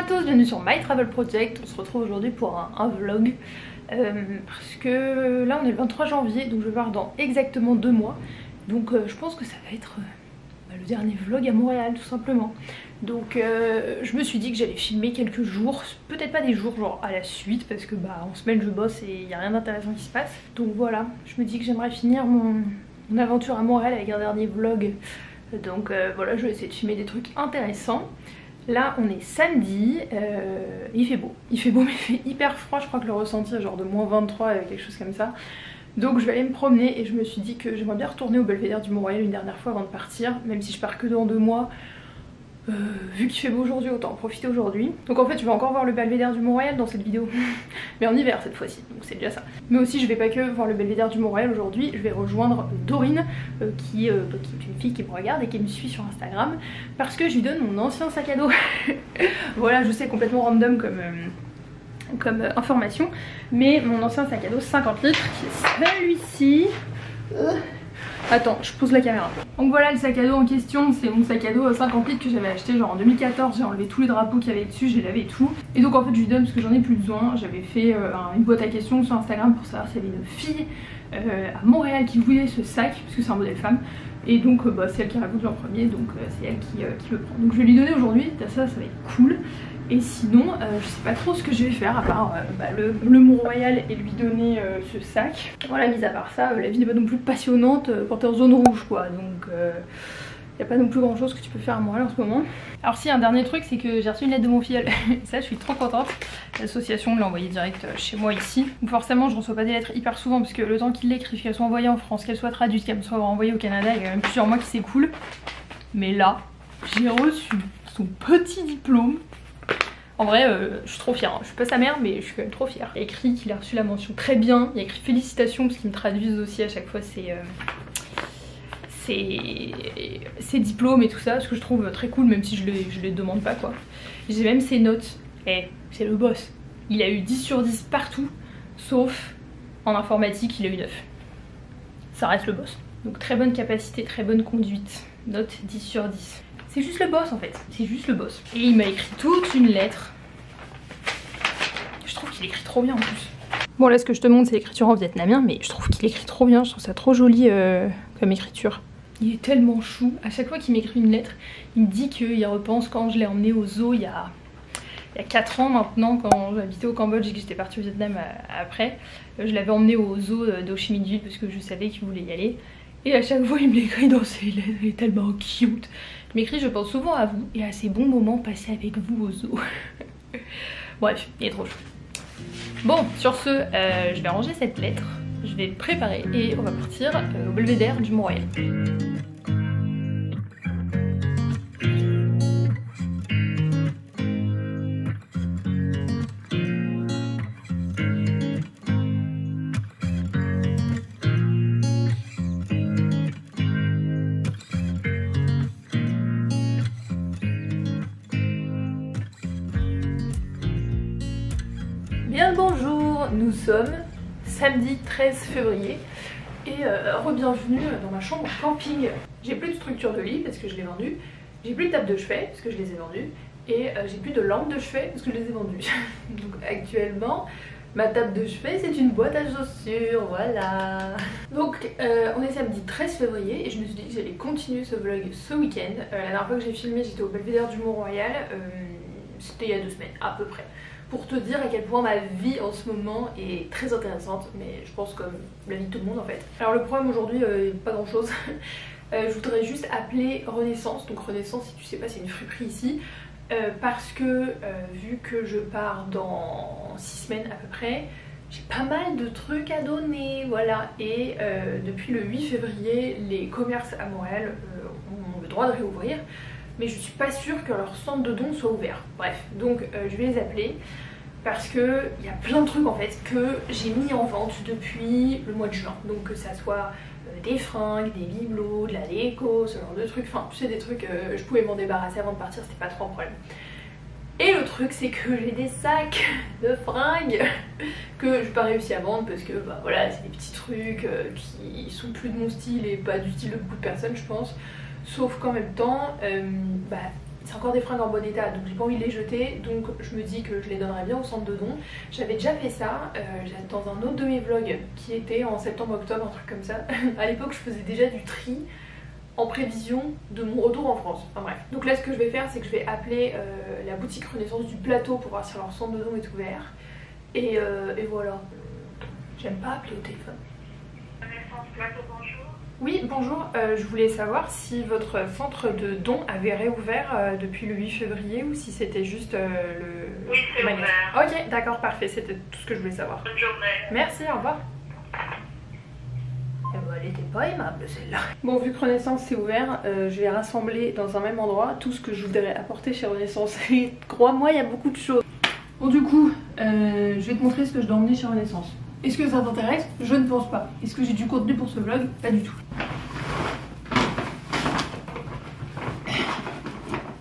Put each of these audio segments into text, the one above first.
tous, bienvenue sur My Travel Project. On se retrouve aujourd'hui pour un vlog parce que là on est le 23 janvier, donc je vais voir dans exactement 2 mois. Donc je pense que ça va être le dernier vlog à Montréal tout simplement. Donc je me suis dit que j'allais filmer quelques jours, peut-être pas des jours genre à la suite parce que en semaine je bosse et il n'y a rien d'intéressant qui se passe. Donc voilà, je me dis que j'aimerais finir mon aventure à Montréal avec un dernier vlog. Donc voilà, je vais essayer de filmer des trucs intéressants. Là on est samedi, il fait beau mais il fait hyper froid, je crois que le ressenti est genre de -23, quelque chose comme ça. Donc je vais aller me promener et je me suis dit que j'aimerais bien retourner au Belvédère du Mont-Royal une dernière fois avant de partir, même si je pars que dans 2 mois. Vu qu'il fait beau aujourd'hui, autant en profiter aujourd'hui. Donc en fait je vais encore voir le Belvédère du Mont-Royal dans cette vidéo, mais en hiver cette fois-ci, donc c'est déjà ça. Mais aussi je vais pas que voir le Belvédère du Mont-Royal aujourd'hui, je vais rejoindre Dorine qui est une fille qui me regarde et qui me suit sur Instagram, parce que je lui donne mon ancien sac à dos. Voilà, je sais, complètement random comme information, mais mon ancien sac à dos 50 litres qui est celui-ci. Attends, je pose la caméra. Donc voilà le sac à dos en question, c'est mon sac à dos 50 litres que j'avais acheté genre en 2014, j'ai enlevé tous les drapeaux qu'il y avait dessus, j'ai lavé tout. Et donc en fait je lui donne parce que j'en ai plus besoin, j'avais fait une boîte à questions sur Instagram pour savoir s'il y avait une fille à Montréal qui voulait ce sac, parce que c'est un modèle femme. Et donc c'est elle qui a répondu en premier, donc c'est elle qui le prend. Donc je vais lui donner aujourd'hui, ça va être cool. Et sinon, je sais pas trop ce que je vais faire à part le Mont-Royal et lui donner ce sac. Voilà, mis à part ça, la vie n'est pas non plus passionnante quand t'es en zone rouge quoi. Donc y a pas non plus grand chose que tu peux faire à Montréal en ce moment. Alors si, un dernier truc, c'est que j'ai reçu une lettre de mon filleul. Ça je suis trop contente. L'association me l'a envoyée direct chez moi ici. Donc forcément je reçois pas des lettres hyper souvent parce que le temps qu'il l'écrive, qu'elle soit envoyée en France, qu'elle soit traduite, qu'elle me soit envoyée au Canada, il y a même plusieurs mois qui s'écoulent. Mais là, j'ai reçu son petit diplôme. En vrai, je suis trop fière, hein. Je suis pas sa mère mais je suis quand même trop fière. Il y a écrit qu'il a reçu la mention très bien, il y a écrit félicitations parce qu'ils me traduisent aussi à chaque fois ses diplômes et tout ça, ce que je trouve très cool même si je les demande pas quoi. J'ai même ses notes, c'est le boss. Il a eu 10 sur 10 partout, sauf en informatique il a eu 9. Ça reste le boss. Donc très bonne capacité, très bonne conduite, note 10 sur 10. C'est juste le boss en fait, c'est juste le boss. Et il m'a écrit toute une lettre. Je trouve qu'il écrit trop bien en plus. Bon là ce que je te montre c'est l'écriture en vietnamien, mais je trouve qu'il écrit trop bien, je trouve ça trop joli comme écriture. Il est tellement chou, à chaque fois qu'il m'écrit une lettre, il me dit qu'il repense quand je l'ai emmené au zoo il y a 4 ans maintenant, quand j'habitais au Cambodge et que j'étais partie au Vietnam après. Je l'avais emmené au zoo d'Ho Chi Minh Ville parce que je savais qu'il voulait y aller. Et à chaque fois il me l'écrit dans ses lettres, il est tellement cute. Il m'écrit je pense souvent à vous et à ces bons moments passés avec vous au zoo. Bref, il est trop chou. Bon, sur ce, je vais ranger cette lettre, je vais préparer et on va partir au Belvédère du Mont-Royal. Bien le bonjour, nous sommes samedi 13 février et re-bienvenue dans ma chambre camping. J'ai plus de structure de lit parce que je l'ai vendue, j'ai plus de table de chevet parce que je les ai vendues et j'ai plus de lampe de chevet parce que je les ai vendues. Donc actuellement ma table de chevet c'est une boîte à chaussures, voilà. Donc on est samedi 13 février et je me suis dit que j'allais continuer ce vlog ce week-end. La dernière fois que j'ai filmé j'étais au Belvédère du Mont-Royal, c'était il y a 2 semaines à peu près. Pour te dire à quel point ma vie en ce moment est très intéressante, mais je pense comme la vie de tout le monde en fait. Alors le programme aujourd'hui, pas grand chose. Je voudrais juste appeler Renaissance, donc Renaissance si tu sais pas c'est une friperie ici, parce que vu que je pars dans 6 semaines à peu près, j'ai pas mal de trucs à donner, voilà. Et depuis le 8 février, les commerces à Montréal ont le droit de réouvrir. Mais je suis pas sûre que leur centre de dons soit ouvert. Bref, donc je vais les appeler parce que il y a plein de trucs en fait que j'ai mis en vente depuis le mois de juin. Donc que ça soit des fringues, des bibelots, de la déco, ce genre de trucs. Enfin, tu sais, des trucs je pouvais m'en débarrasser avant de partir, c'était pas trop un problème. Et le truc c'est que j'ai des sacs de fringues que j'ai pas réussi à vendre parce que voilà, c'est des petits trucs qui sont plus de mon style et pas du style de beaucoup de personnes je pense. Sauf qu'en même temps, c'est encore des fringues en bon état, donc j'ai pas envie de les jeter, donc je me dis que je les donnerais bien au centre de don. J'avais déjà fait ça dans un autre de mes vlogs qui était en septembre-octobre, un truc comme ça. À l'époque je faisais déjà du tri en prévision de mon retour en France. Enfin bref. Donc là ce que je vais faire, c'est que je vais appeler la boutique Renaissance du plateau pour voir si leur centre de don est ouvert. Et voilà. J'aime pas appeler au téléphone. Renaissance plateau, bonjour. Oui, bonjour. Je voulais savoir si votre centre de don avait réouvert depuis le 8 février ou si c'était juste le... Oui, c'est magasin. ouvert. Ok, d'accord, parfait. C'était tout ce que je voulais savoir. Bonne journée. Merci, au revoir. Eh ben, elle était pas aimable celle-là. Bon, vu que Renaissance c'est ouvert, je vais rassembler dans un même endroit tout ce que je voudrais apporter chez Renaissance. Et crois-moi, il y a beaucoup de choses. Bon, du coup, je vais te montrer ce que je dois emmener chez Renaissance. Est-ce que ça t'intéresse? Je ne pense pas. Est-ce que j'ai du contenu pour ce vlog? Pas du tout.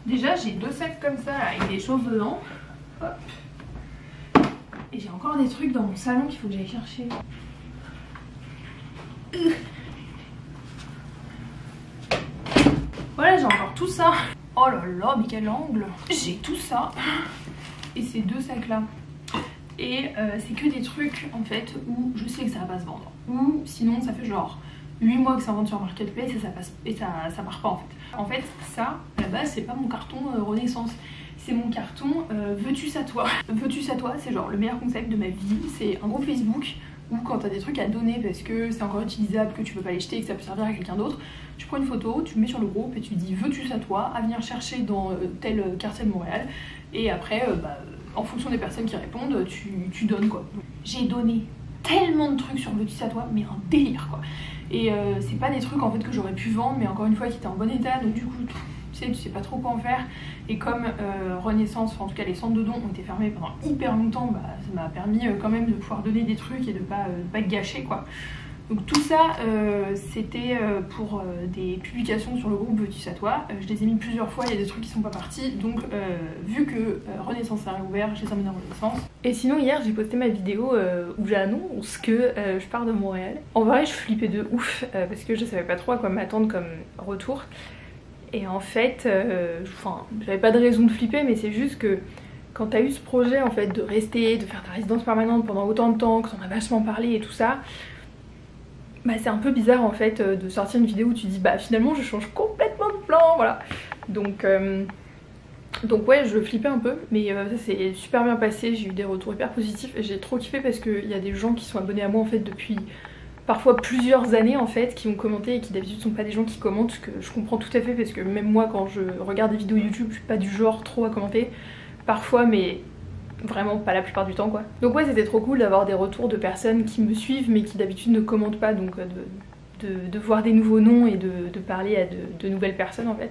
Déjà, j'ai 2 sacs comme ça là, avec des choses dedans. Hop. Et j'ai encore des trucs dans mon salon qu'il faut que j'aille chercher. Voilà, j'ai encore tout ça. Oh là là, mais quel angle! J'ai tout ça. Et ces 2 sacs là. Et c'est que des trucs en fait où je sais que ça va pas se vendre. Ou sinon ça fait genre 8 mois que ça vend sur Marketplace et ça passe et ça part pas en fait. En fait ça à la base c'est pas mon carton Renaissance. C'est mon carton Veux-tu à toi. Veux-tu à toi, c'est genre le meilleur concept de ma vie. C'est un groupe Facebook où quand t'as des trucs à donner parce que c'est encore utilisable, que tu peux pas les jeter et que ça peut servir à quelqu'un d'autre, tu prends une photo, tu mets sur le groupe et tu dis veux-tu à toi à venir chercher dans tel quartier de Montréal. Et après en fonction des personnes qui répondent, tu donnes quoi. J'ai donné tellement de trucs sur Veux-tu à toi, mais un délire quoi. Et c'est pas des trucs en fait que j'aurais pu vendre, mais encore une fois qui étaient en bon état, donc du coup tu sais pas trop quoi en faire. Et comme Renaissance, enfin, en tout cas les centres de dons ont été fermés pendant hyper longtemps, bah, ça m'a permis quand même de pouvoir donner des trucs et de pas gâcher quoi. Donc tout ça c'était pour des publications sur le groupe Veux-tu à toi. Je les ai mis plusieurs fois, il y a des trucs qui sont pas partis. Donc vu que Renaissance a réouvert, je les emmène à Renaissance. Et sinon hier j'ai posté ma vidéo où j'annonce que je pars de Montréal. En vrai je flippais de ouf parce que je savais pas trop à quoi m'attendre comme retour. Et en fait, j'avais pas de raison de flipper, mais c'est juste que quand t'as eu ce projet en fait de rester, de faire ta résidence permanente pendant autant de temps, que t'en as vachement parlé et tout ça, bah c'est un peu bizarre en fait de sortir une vidéo où tu dis bah finalement je change complètement de plan, voilà. Donc ouais, je flippais un peu, mais ça s'est super bien passé, j'ai eu des retours hyper positifs et j'ai trop kiffé parce qu'il y a des gens qui sont abonnés à moi en fait depuis parfois plusieurs années en fait, qui ont commenté et qui d'habitude sont pas des gens qui commentent, ce que je comprends tout à fait parce que même moi quand je regarde des vidéos YouTube je suis pas du genre trop à commenter, parfois mais vraiment pas la plupart du temps quoi. Donc ouais, c'était trop cool d'avoir des retours de personnes qui me suivent mais qui d'habitude ne commentent pas, donc de voir des nouveaux noms et de parler à de nouvelles personnes en fait.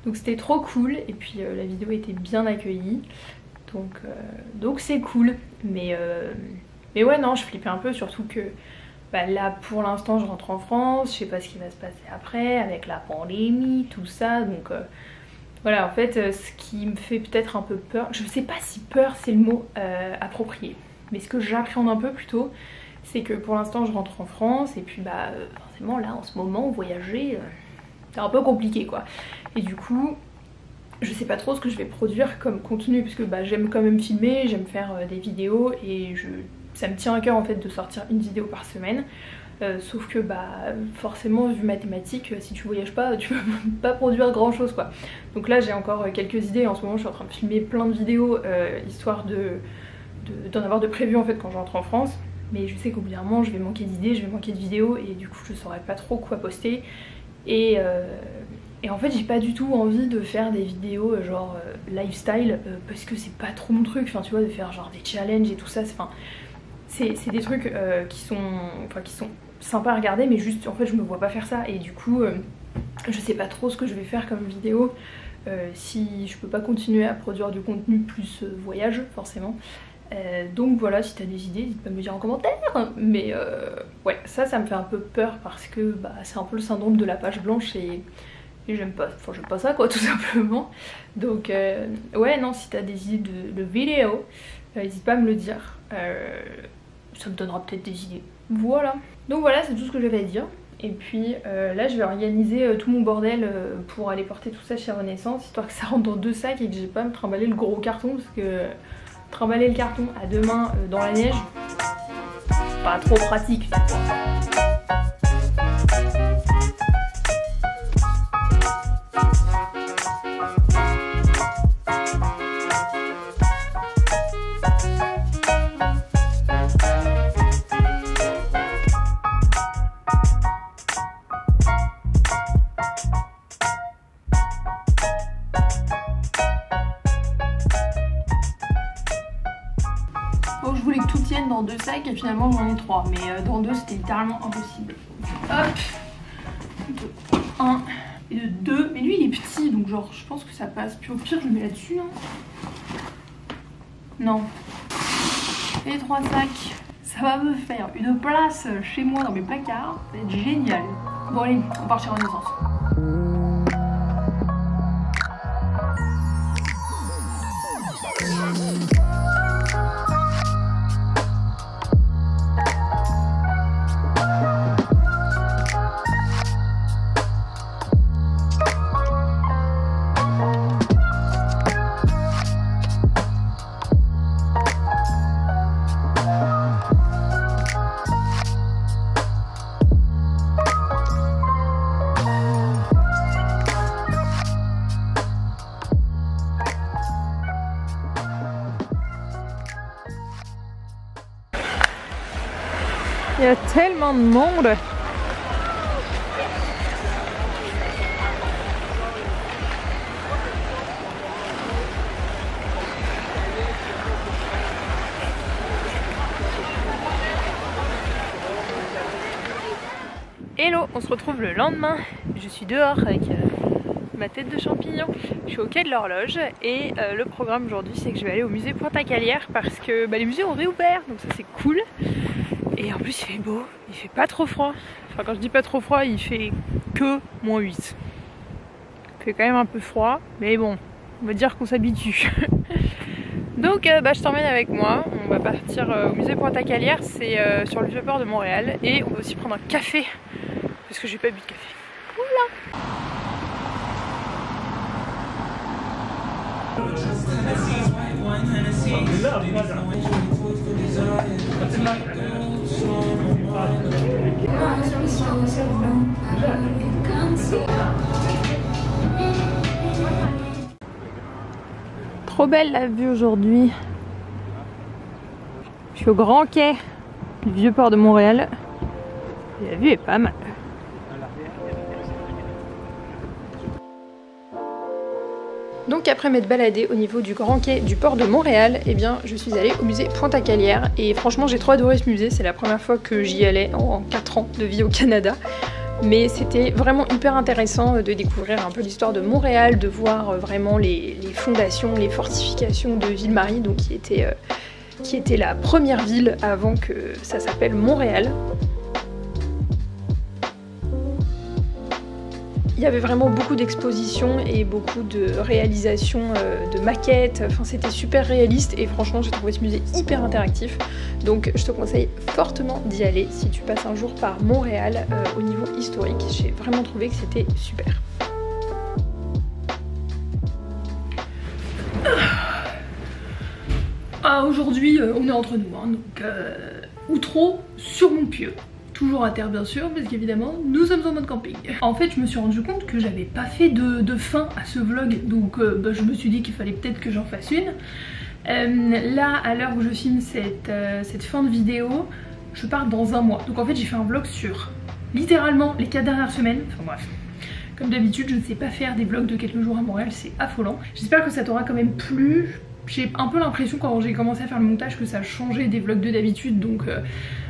Donc c'était trop cool et puis la vidéo était bien accueillie, donc c'est cool. Mais ouais non, je flippais un peu, surtout que bah là pour l'instant je rentre en France, je sais pas ce qui va se passer après avec la pandémie, tout ça, donc voilà en fait ce qui me fait peut-être un peu peur, je sais pas si peur c'est le mot approprié, mais ce que j'appréhende un peu plutôt c'est que pour l'instant je rentre en France et puis bah forcément là en ce moment voyager c'est un peu compliqué quoi. Et du coup je sais pas trop ce que je vais produire comme contenu puisque bah j'aime quand même filmer, j'aime faire des vidéos et ça me tient à cœur en fait de sortir une vidéo par semaine. Sauf que bah forcément vu mathématiques, si tu voyages pas tu peux pas produire grand chose quoi. Donc là j'ai encore quelques idées, en ce moment je suis en train de filmer plein de vidéos histoire d'en avoir de prévues en fait quand je rentre en France. Mais je sais qu'au bout d'un moment je vais manquer d'idées, je vais manquer de vidéos et du coup je saurais pas trop quoi poster. Et en fait j'ai pas du tout envie de faire des vidéos genre lifestyle parce que c'est pas trop mon truc, enfin tu vois, de faire genre des challenges et tout ça, c'est des trucs qui sont sympas à regarder mais juste en fait je me vois pas faire ça. Et du coup je sais pas trop ce que je vais faire comme vidéo si je peux pas continuer à produire du contenu plus voyage forcément. Donc voilà, si t'as des idées n'hésite pas à me dire en commentaire. Mais ouais, ça me fait un peu peur parce que bah, c'est un peu le syndrome de la page blanche et j'aime pas ça quoi tout simplement. Donc ouais non, si t'as des idées de vidéos n'hésite pas à me le dire, ça me donnera peut-être des idées. Voilà, donc voilà c'est tout ce que j'avais à dire. Et puis là je vais organiser tout mon bordel pour aller porter tout ça chez Renaissance, histoire que ça rentre dans 2 sacs et que j'ai pas à me trimballer le gros carton, parce que trimballer le carton à 2 mains dans la neige, c'est pas trop pratique. Bon, je voulais que tout tienne dans 2 sacs et finalement j'en ai 3, mais dans 2 c'était littéralement impossible. Hop, de 1 et de 2, mais lui il est petit donc genre je pense que ça passe, puis au pire je le mets là-dessus. Hein. Non. Et 3 sacs, ça va me faire une place chez moi dans mes placards, ça va être génial. Bon allez, on part chez Renaissance. Il y a tellement de monde. Hello, on se retrouve le lendemain. Je suis dehors avec ma tête de champignon. Je suis au quai de l'horloge et le programme aujourd'hui c'est que je vais aller au musée Pointe-à-Calière parce que les musées ont réouvert, donc ça c'est cool. Et en plus il fait beau, il fait pas trop froid. Enfin quand je dis pas trop froid, il fait que -8. Il fait quand même un peu froid, mais bon, on va dire qu'on s'habitue. Donc je t'emmène avec moi, on va partir au musée Pointe-à-Calière, c'est sur le Vieux-Port de Montréal. Et on va aussi prendre un café, parce que j'ai pas bu de café. Oula! Trop belle la vue aujourd'hui. Je suis au grand quai du Vieux-Port de Montréal. Et la vue est pas mal. Donc après m'être baladée au niveau du grand quai du port de Montréal, eh bien je suis allée au musée Pointe-à-Calière et franchement j'ai trop adoré ce musée, c'est la première fois que j'y allais en 4 ans de vie au Canada. Mais c'était vraiment hyper intéressant de découvrir un peu l'histoire de Montréal, de voir vraiment les fondations, les fortifications de Ville-Marie, donc qui était la première ville avant que ça s'appelle Montréal. Il y avait vraiment beaucoup d'expositions et beaucoup de réalisations de maquettes, enfin c'était super réaliste et franchement j'ai trouvé ce musée hyper interactif. Donc je te conseille fortement d'y aller si tu passes un jour par Montréal au niveau historique. J'ai vraiment trouvé que c'était super. Aujourd'hui on est entre nous, hein, donc outro sur mon pieu. Toujours à terre bien sûr, parce qu'évidemment nous sommes en mode camping. En fait je me suis rendu compte que j'avais pas fait de fin à ce vlog, donc je me suis dit qu'il fallait peut-être que j'en fasse une. Là à l'heure où je filme cette fin de vidéo, je pars dans 1 mois. Donc en fait j'ai fait un vlog sur littéralement les 4 dernières semaines, enfin bref. Comme d'habitude je ne sais pas faire des vlogs de quelques jours à Montréal, c'est affolant. J'espère que ça t'aura quand même plu. J'ai un peu l'impression quand j'ai commencé à faire le montage que ça a changé des vlogs d'habitude, donc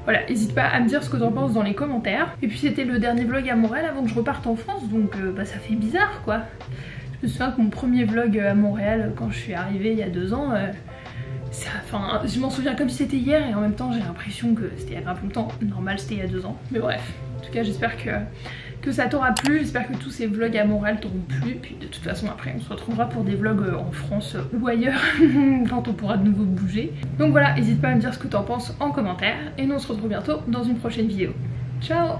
voilà, n'hésite pas à me dire ce que t'en penses dans les commentaires. Et puis c'était le dernier vlog à Montréal avant que je reparte en France, donc ça fait bizarre quoi. Je me souviens que mon premier vlog à Montréal quand je suis arrivée il y a 2 ans, enfin je m'en souviien comme si c'était hier et en même temps j'ai l'impression que c'était il y a grave longtemps. Normal c'était il y a 2 ans, mais bref. En tout cas j'espère que ça t'aura plu, j'espère que tous ces vlogs à Montréal t'auront plu. Puis de toute façon après on se retrouvera pour des vlogs en France ou ailleurs quand on pourra de nouveau bouger. Donc voilà, n'hésite pas à me dire ce que t'en penses en commentaire et nous on se retrouve bientôt dans une prochaine vidéo. Ciao!